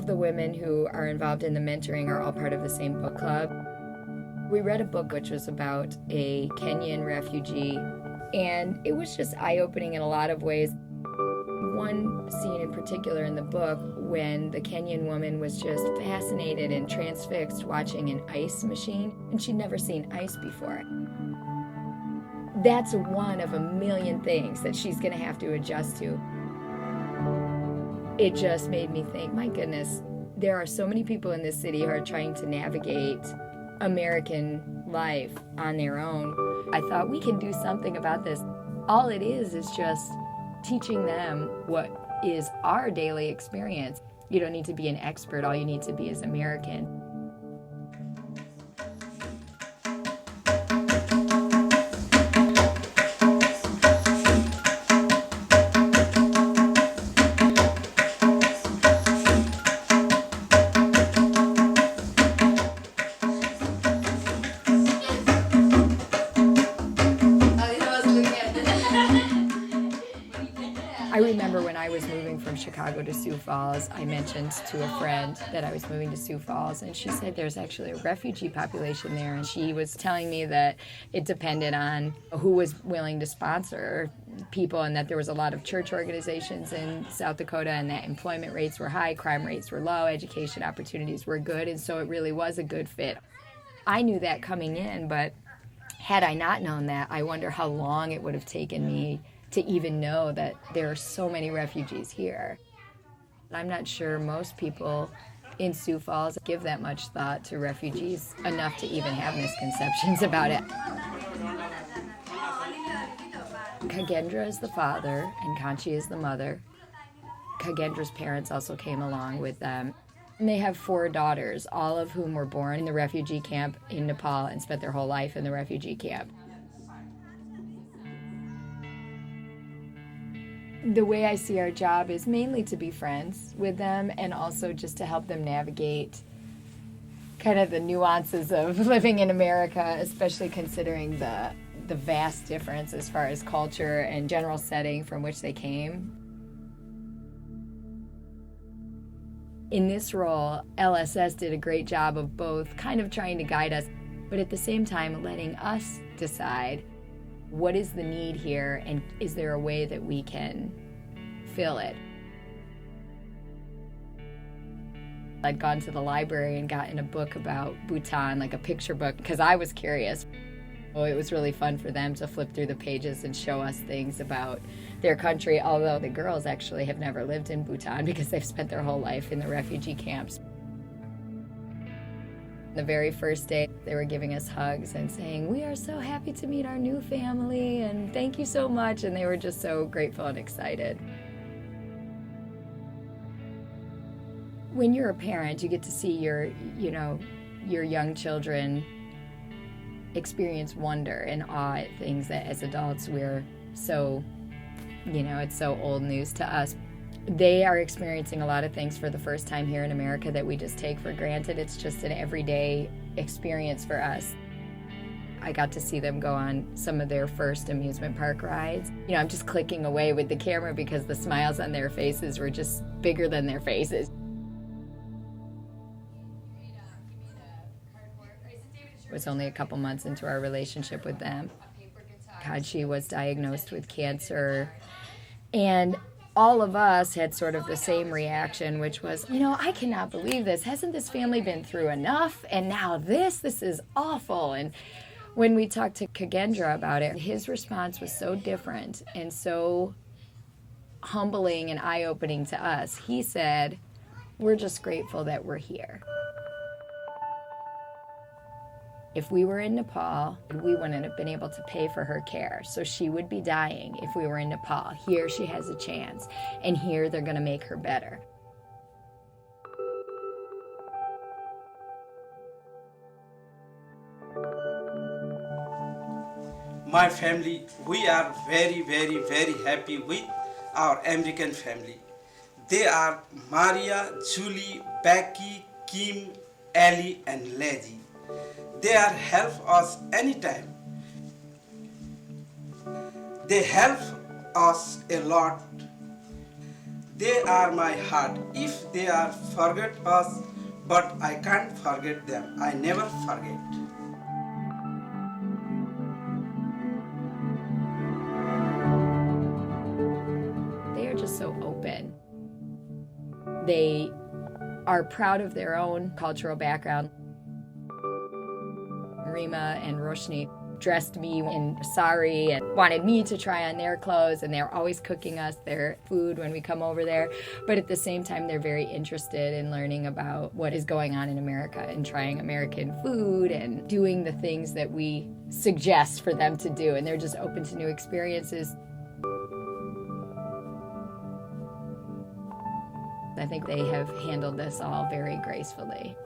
the women who are involved in the mentoring are all part of the same book club. We read a book which was about a Kenyan refugee, and it was just eye-opening in a lot of ways. One scene in particular in the book when the Kenyan woman was just fascinated and transfixed watching an ice machine, and she'd never seen ice before. That's one of a million things that she's going to have to adjust to. It just made me think, my goodness, there are so many people in this city who are trying to navigate American life on their own. I thought we can do something about this. All it is just teaching them what is our daily experience. You don't need to be an expert. All you need to be is American. I remember when I was moving from Chicago to Sioux Falls, I mentioned to a friend that I was moving to Sioux Falls, and she said there's actually a refugee population there, and she was telling me that it depended on who was willing to sponsor people, and that there was a lot of church organizations in South Dakota, and that employment rates were high, crime rates were low, education opportunities were good, and so it really was a good fit. I knew that coming in, but had I not known that, I wonder how long it would have taken me to even know that there are so many refugees here. I'm not sure most people in Sioux Falls give that much thought to refugees enough to even have misconceptions about it. Kagendra is the father and Kanchi is the mother. Kagendra's parents also came along with them. And they have 4 daughters, all of whom were born in the refugee camp in Nepal and spent their whole life in the refugee camp. The way I see our job is mainly to be friends with them and also just to help them navigate kind of the nuances of living in America, especially considering the vast difference as far as culture and general setting from which they came. In this role, LSS did a great job of both kind of trying to guide us, but at the same time letting us decide what is the need here, and is there a way that we can fill it? I'd gone to the library and gotten a book about Bhutan, like a picture book, because I was curious. Oh, it was really fun for them to flip through the pages and show us things about their country, although the girls actually have never lived in Bhutan because they've spent their whole life in the refugee camps. The very first day, they were giving us hugs and saying, "We are so happy to meet our new family, and thank you so much," and they were just so grateful and excited. When you're a parent, you get to see your young children experience wonder and awe at things that as adults we're so, it's so old news to us. They are experiencing a lot of things for the first time here in America that we just take for granted. It's just an everyday experience for us. I got to see them go on some of their first amusement park rides. I'm just clicking away with the camera because the smiles on their faces were just bigger than their faces. It was only a couple months into our relationship with them. Kanchi was diagnosed with cancer, and all of us had sort of the same reaction, which was, I cannot believe this. Hasn't this family been through enough? And now this is awful. And when we talked to Kagendra about it, his response was so different and so humbling and eye-opening to us. He said, "We're just grateful that we're here. If we were in Nepal, we wouldn't have been able to pay for her care, so she would be dying if we were in Nepal. Here she has a chance, and here they're going to make her better." My family, we are very, very, very happy with our American family. They are Maria, Julie, Becky, Kim, Ellie, and Lady. They are help us anytime. They help us a lot. They are my heart. If they are forget us, but I can't forget them. I never forget. They are just so open. They are proud of their own cultural background. Rima and Roshni dressed me in sari and wanted me to try on their clothes, and they're always cooking us their food when we come over there. But at the same time, they're very interested in learning about what is going on in America and trying American food and doing the things that we suggest for them to do. And they're just open to new experiences. I think they have handled this all very gracefully.